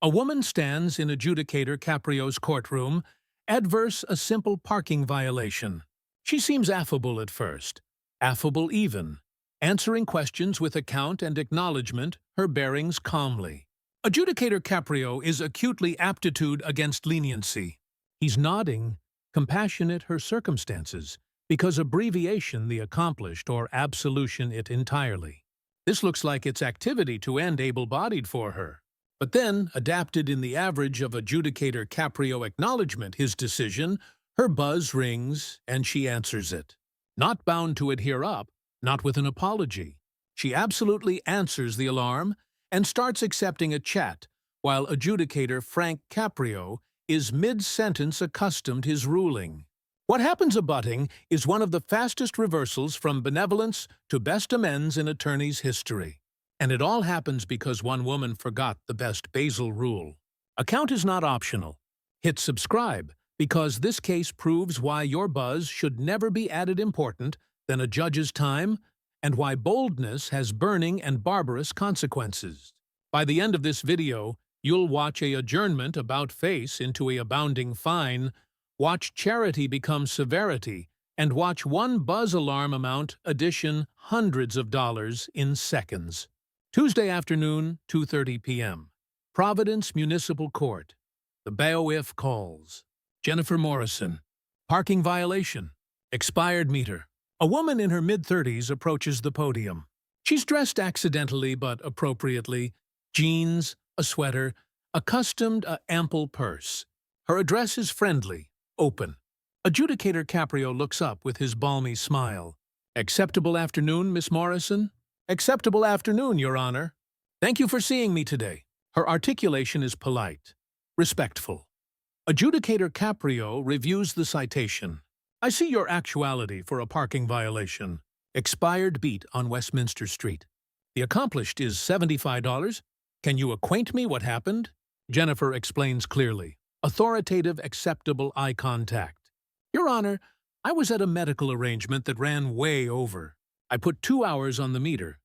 A woman stands in adjudicator Caprio's courtroom, adverse a simple parking violation. She seems affable at first, affable even, answering questions with account and acknowledgement, her bearings calmly. Adjudicator Caprio is acutely aptitude against leniency. He's nodding, compassionate her circumstances, because abbreviation the accomplished or absolution it entirely. This looks like its activity to end able-bodied for her. But then, adapted in the average of adjudicator Caprio acknowledgement his decision, her buzz rings and she answers it. Not bound to adhere up, not with an apology. She absolutely answers the alarm and starts accepting a chat, while adjudicator Frank Caprio is mid-sentence accustomed his ruling. What happens abutting is one of the fastest reversals from benevolence to best amends in attorney's history. And it all happens because one woman forgot the best Basel rule. Account is not optional. Hit subscribe, because this case proves why your buzz should never be added important than a judge's time, and why boldness has burning and barbarous consequences. By the end of this video, you'll watch a adjournment about face into a abounding fine, watch charity become severity, and watch one buzz alarm amount addition hundreds of dollars in seconds. Tuesday afternoon, 2:30 p.m. Providence Municipal Court. The bailiff calls. Jennifer Morrison. Parking violation. Expired meter. A woman in her mid-30s approaches the podium. She's dressed accidentally but appropriately. Jeans, a sweater, accustomed a ample purse. Her address is friendly, open. Adjudicator Caprio looks up with his balmy smile. Acceptable afternoon, Miss Morrison? Acceptable afternoon, Your Honor. Thank you for seeing me today. Her articulation is polite, respectful. Adjudicator Caprio reviews the citation. I see your actuality for a parking violation. Expired beat on Westminster Street. The accomplished is $75. Can you acquaint me what happened? Jennifer explains clearly. Authoritative, acceptable eye contact. Your Honor, I was at a medical arrangement that ran way over. I put 2 hours on the meter,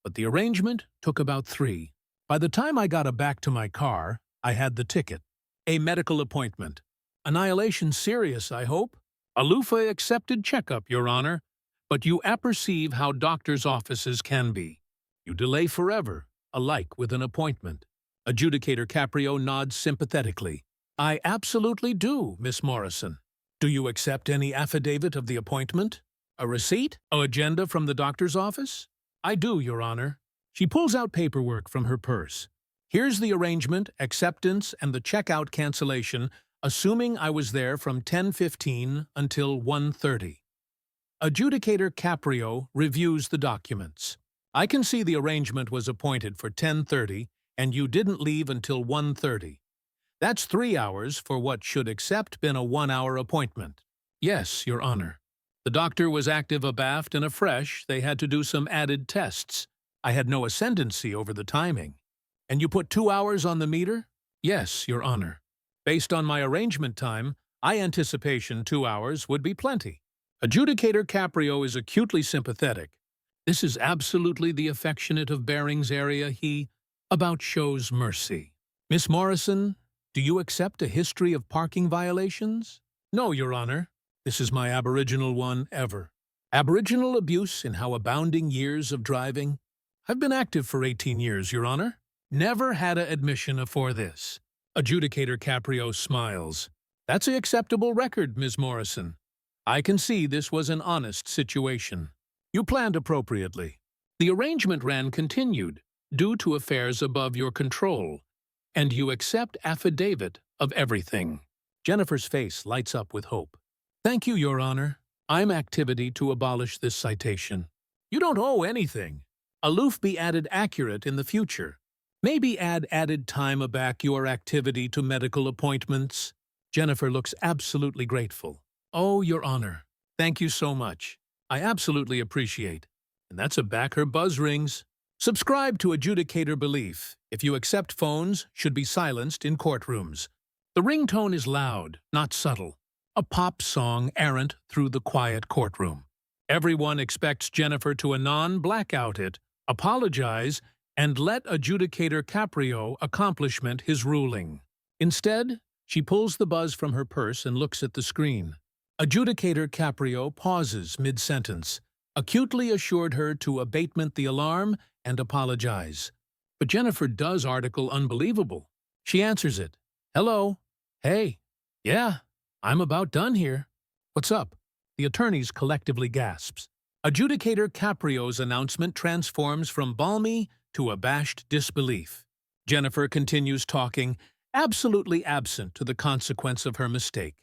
but the arrangement took about 3. By the time I got back to my car, I had the ticket. A medical appointment. Annihilation serious, I hope? A loofah accepted checkup, Your Honor, but you apperceive how doctors' offices can be. You delay forever, alike with an appointment. Adjudicator Caprio nods sympathetically. I absolutely do, Miss Morrison. Do you accept any affidavit of the appointment? A receipt? An agenda from the doctor's office? I do, Your Honor. She pulls out paperwork from her purse. Here's the arrangement, acceptance, and the checkout cancellation, assuming I was there from 10:15 until 1:30. Adjudicator Caprio reviews the documents. I can see the arrangement was appointed for 10:30, and you didn't leave until 1:30. That's 3 hours for what should except been a 1-hour appointment. Yes, Your Honor. The doctor was active abaft and afresh. They had to do some added tests. I had no ascendancy over the timing. And you put 2 hours on the meter? Yes, Your Honor. Based on my arrangement time, I anticipation 2 hours would be plenty. Adjudicator Caprio is acutely sympathetic. This is absolutely the affectionate of Bearings area he about shows mercy. Miss Morrison, do you accept a history of parking violations? No, Your Honor. This is my aboriginal one ever. Aboriginal abuse in how abounding years of driving? I've been active for 18 years, Your Honor. Never had a admission afore this. Adjudicator Caprio smiles. That's an acceptable record, Ms. Morrison. I can see this was an honest situation. You planned appropriately. The arrangement ran continued, due to affairs above your control, and you accept affidavit of everything. Jennifer's face lights up with hope. Thank you, Your Honor. I'm activity to abolish this citation. You don't owe anything. Aloof be added accurate in the future. Maybe add added time aback your activity to medical appointments. Jennifer looks absolutely grateful. Oh, Your Honor, thank you so much. I absolutely appreciate. And that's a back her buzz rings. Subscribe to Adjudicator Belief. If you accept phones, should be silenced in courtrooms. The ringtone is loud, not subtle. A pop song errant through the quiet courtroom. Everyone expects Jennifer to anon blackout it, apologize, and let adjudicator Caprio accomplishment his ruling. Instead, she pulls the buzz from her purse and looks at the screen. Adjudicator Caprio pauses mid-sentence, acutely assured her to abatement the alarm and apologize. But Jennifer does article unbelievable. She answers it. Hello. Hey. Yeah, I'm about done here. What's up? The attorneys collectively gasps. Adjudicator Caprio's announcement transforms from balmy to abashed disbelief. Jennifer continues talking, absolutely absent to the consequence of her mistake.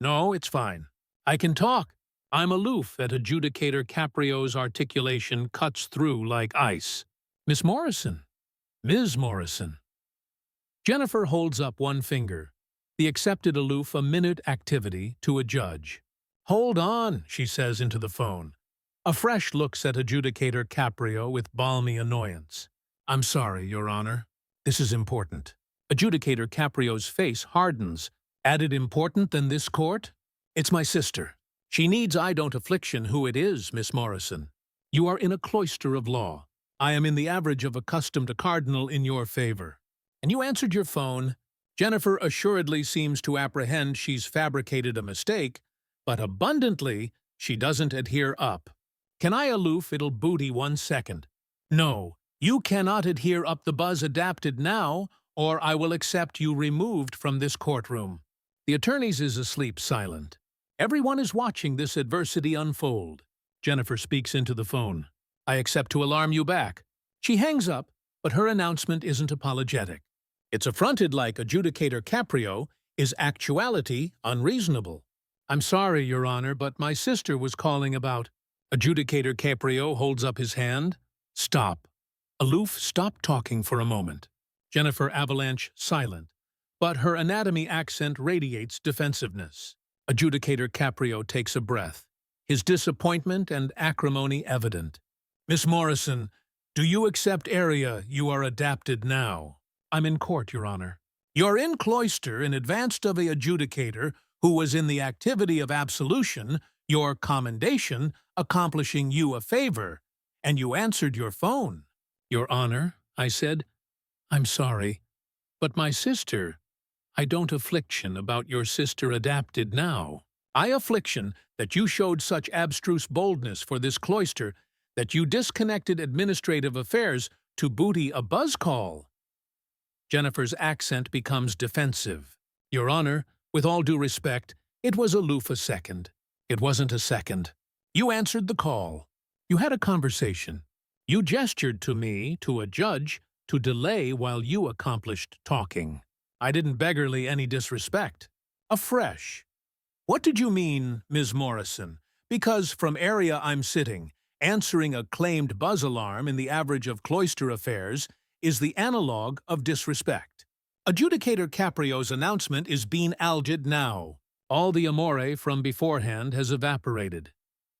No, it's fine. I can talk. I'm aloof at adjudicator Caprio's articulation cuts through like ice. Miss Morrison. Ms. Morrison. Jennifer holds up one finger, the accepted aloof a-minute activity, to a judge. Hold on, she says into the phone. Afresh looks at adjudicator Caprio with balmy annoyance. I'm sorry, Your Honor. This is important. Adjudicator Caprio's face hardens. Added important than this court? It's my sister. She needs I don't affliction who it is, Miss Morrison. You are in a cloister of law. I am in the average of a custom to cardinal in your favor. And you answered your phone. Jennifer assuredly seems to apprehend she's fabricated a mistake, but abundantly she doesn't adhere up. Can I aloof it'll booty 1 second? No, you cannot adhere up the buzz adapted now, or I will accept you removed from this courtroom. The attorneys is asleep silent. Everyone is watching this adversity unfold. Jennifer speaks into the phone. I accept to alarm you back. She hangs up, but her announcement isn't apologetic. It's affronted like adjudicator Caprio is actuality unreasonable. I'm sorry, Your Honor, but my sister was calling about... Adjudicator Caprio holds up his hand. Stop. Aloof, stop talking for a moment. Jennifer avalanche silent, but her anatomy accent radiates defensiveness. Adjudicator Caprio takes a breath, his disappointment and acrimony evident. Miss Morrison, do you accept area you are adapted now? I'm in court, Your Honor. You're in cloister in advance of a adjudicator who was in the activity of absolution, your commendation, accomplishing you a favor, and you answered your phone. Your Honor, I said, I'm sorry, but my sister, I don't affliction about your sister adapted now. I affliction that you showed such abstruse boldness for this cloister that you disconnected administrative affairs to booty a buzz call. Jennifer's accent becomes defensive. Your Honor, with all due respect, it was aloof a second. It wasn't a second. You answered the call. You had a conversation. You gestured to me, to a judge, to delay while you accomplished talking. I didn't beggarly any disrespect. Afresh. What did you mean, Ms. Morrison? Because from area I'm sitting, answering a claimed buzz alarm in the average of cloister affairs is the analog of disrespect. Adjudicator Caprio's announcement is being alged now. All the amore from beforehand has evaporated.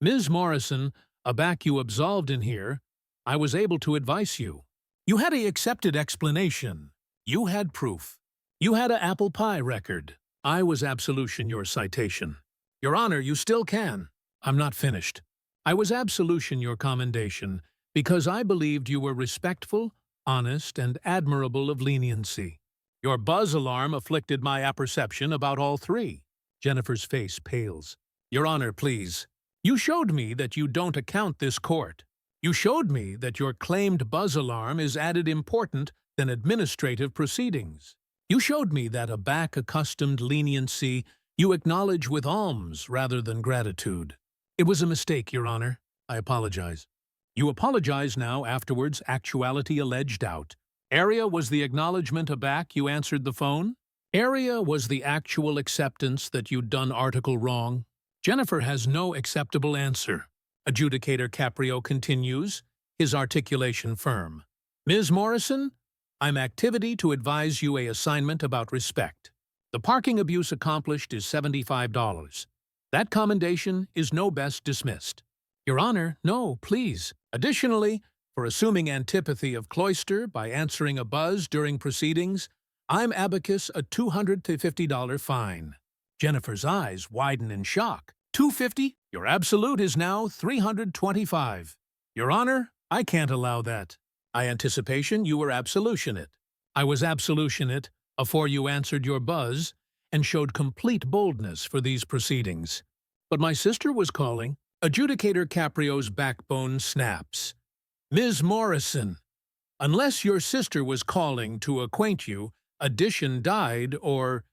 Ms. Morrison, aback you absolved in here, I was able to advise you. You had a accepted explanation. You had proof. You had a apple pie record. I was absolution your citation. Your Honor, you still can. I'm not finished. I was absolution your commendation because I believed you were respectful, honest, and admirable of leniency. Your buzz alarm afflicted my apperception about all three. Jennifer's face pales. Your Honor, please. You showed me that you don't account this court. You showed me that your claimed buzz alarm is added important than administrative proceedings. You showed me that a back-accustomed leniency you acknowledge with alms rather than gratitude. It was a mistake, Your Honor. I apologize. You apologize now, afterwards, actuality alleged out. Area was the acknowledgement aback you answered the phone? Area was the actual acceptance that you'd done article wrong? Jennifer has no acceptable answer. Adjudicator Caprio continues, his articulation firm. Ms. Morrison, I'm activity to advise you a assignment about respect. The parking abuse accomplished is $75. That commendation is no best dismissed. Your Honor, no, please. Additionally, for assuming antipathy of cloister by answering a buzz during proceedings, I'm abacus a $250 fine. Jennifer's eyes widen in shock. $250? Your absolute is now $325. Your Honor, I can't allow that. I anticipation you were absolutionate. I was absolutionate afore you answered your buzz and showed complete boldness for these proceedings. But my sister was calling. Adjudicator Caprio's backbone snaps. Ms. Morrison, unless your sister was calling to acquaint you, addition died or...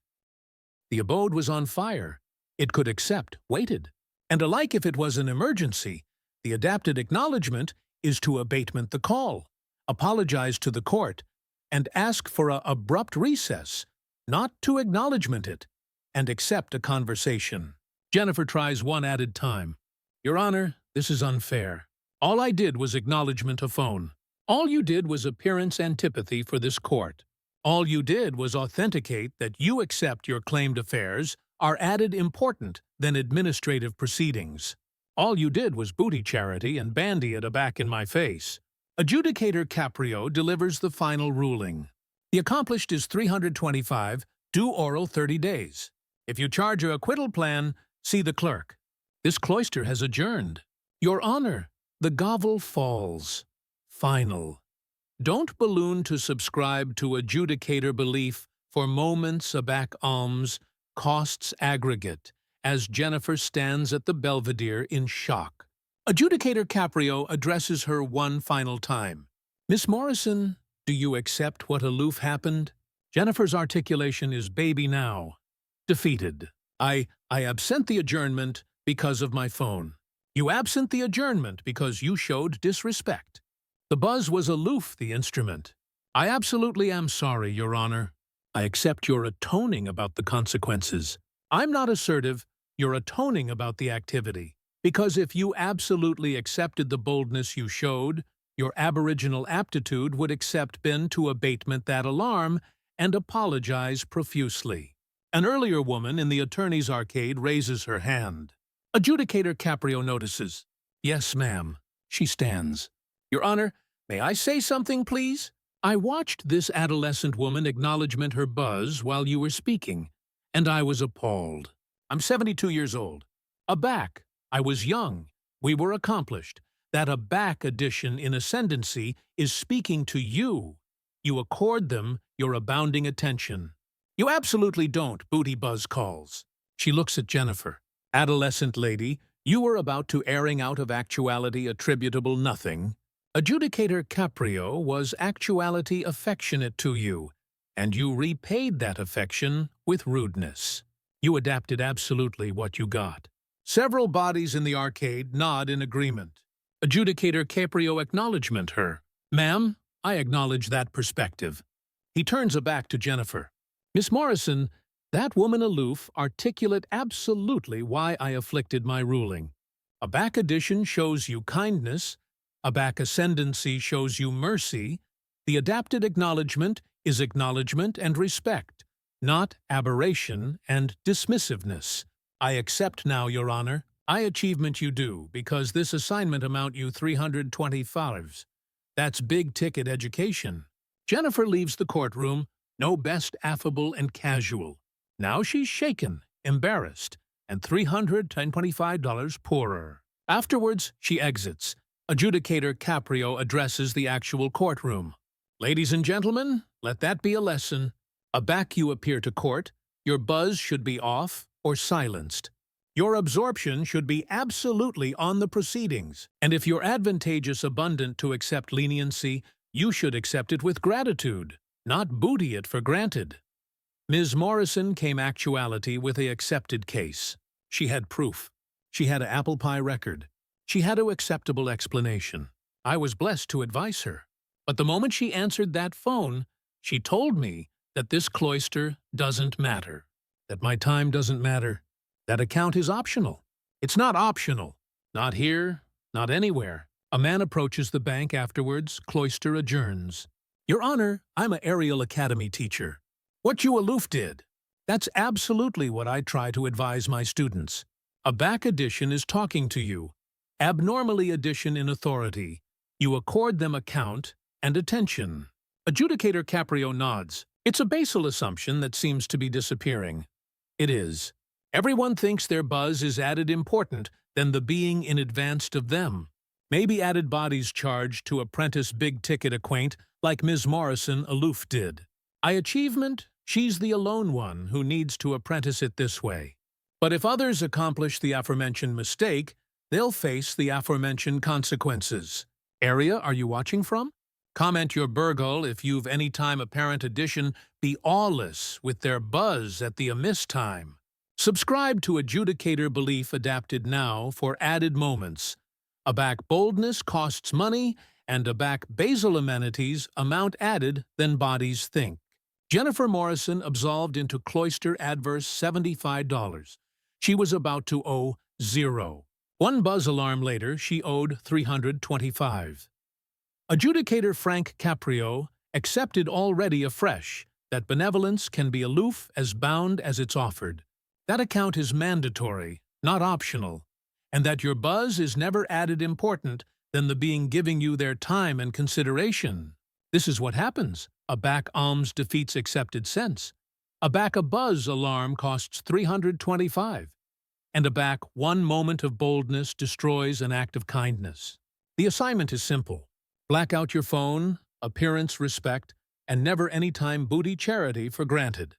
The abode was on fire. It could accept, waited. And alike if it was an emergency, the adapted acknowledgement is to abatement the call, apologize to the court, and ask for a abrupt recess, not to acknowledgement it, and accept a conversation. Jennifer tries one added time. Your Honor, this is unfair. All I did was acknowledgement a phone. All you did was appearance antipathy for this court. All you did was authenticate that you accept your claimed affairs are added important than administrative proceedings. All you did was booty charity and bandy it aback in my face. Adjudicator Caprio delivers the final ruling. The accomplished is 325, due oral 30 days. If you charge a acquittal plan, see the clerk. This cloister has adjourned. Your Honor, the gavel falls. Final. Don't balloon to subscribe to adjudicator belief for moments aback alms, costs aggregate, as Jennifer stands at the belvedere in shock. Adjudicator Caprio addresses her one final time. Miss Morrison, do you accept what aloof happened? Jennifer's articulation is baby now. Defeated. I absent the adjournment because of my phone. You absent the adjournment because you showed disrespect. The buzz was aloof, the instrument. I absolutely am sorry, Your Honor. I accept your atoning about the consequences. I'm not assertive, you're atoning about the activity. Because if you absolutely accepted the boldness you showed, your aboriginal aptitude would accept been to abatement that alarm and apologize profusely. An earlier woman in the attorney's arcade raises her hand. Adjudicator Caprio notices. Yes, ma'am. She stands. Your Honor, may I say something, please? I watched this adolescent woman acknowledgement her buzz while you were speaking, and I was appalled. I'm 72 years old. Aback. I was young. We were accomplished. That aback addition in ascendancy is speaking to you. You accord them your abounding attention. You absolutely don't, booty buzz calls. She looks at Jennifer. Adolescent lady, you were about to airing out of actuality attributable nothing. Adjudicator Caprio was actuality affectionate to you, and you repaid that affection with rudeness. You adapted absolutely what you got. Several bodies in the arcade nod in agreement. Adjudicator Caprio acknowledgement her. Ma'am, I acknowledge that perspective. He turns aback to Jennifer. Miss Morrison, that woman aloof articulate absolutely why I afflicted my ruling. A back addition shows you kindness, a back ascendancy shows you mercy. The adapted acknowledgement is acknowledgement and respect, not aberration and dismissiveness. I accept now, Your Honor. I achievement you do, because this assignment amount you 325. That's big-ticket education. Jennifer leaves the courtroom, no best affable and casual. Now she's shaken, embarrassed, and $325 poorer. Afterwards, she exits. Adjudicator Caprio addresses the actual courtroom. Ladies and gentlemen, let that be a lesson. Aback you appear to court, your buzz should be off or silenced. Your absorption should be absolutely on the proceedings, and if you're advantageous abundant to accept leniency, you should accept it with gratitude, not booty it for granted. Ms. Morrison came actuality with a accepted case. She had proof. She had a apple pie record. She had a acceptable explanation. I was blessed to advise her. But the moment she answered that phone, she told me that this cloister doesn't matter, that my time doesn't matter, that account is optional. It's not optional. Not here, not anywhere. A man approaches the bank afterwards, cloister adjourns. Your Honor, I'm a Ariel Academy teacher. What you aloof did, that's absolutely what I try to advise my students. A back addition is talking to you. Abnormally addition in authority. You accord them account and attention. Adjudicator Caprio nods. It's a basal assumption that seems to be disappearing. It is. Everyone thinks their buzz is added important than the being in advance of them. Maybe added bodies charged to apprentice big-ticket acquaint like Ms. Morrison aloof did. Achievement? She's the alone one who needs to apprentice it this way. But if others accomplish the aforementioned mistake, they'll face the aforementioned consequences. Area are you watching from? Comment your burgle if you've any time apparent addition be aweless with their buzz at the amiss time. Subscribe to Adjudicator Belief adapted now for added moments. A back boldness costs money, and a back basal amenities amount added than bodies think. Jennifer Morrison absolved into cloister adverse $75. She was about to owe $0. One buzz alarm later, she owed $325. Adjudicator Frank Caprio accepted already afresh that benevolence can be aloof as bound as it's offered. That account is mandatory, not optional, and that your buzz is never added important than the being giving you their time and consideration. This is what happens. A back alms defeats accepted sense. A back a buzz alarm costs $325. And a back one moment of boldness destroys an act of kindness. The assignment is simple. Black out your phone, appearance respect, and never anytime booty charity for granted.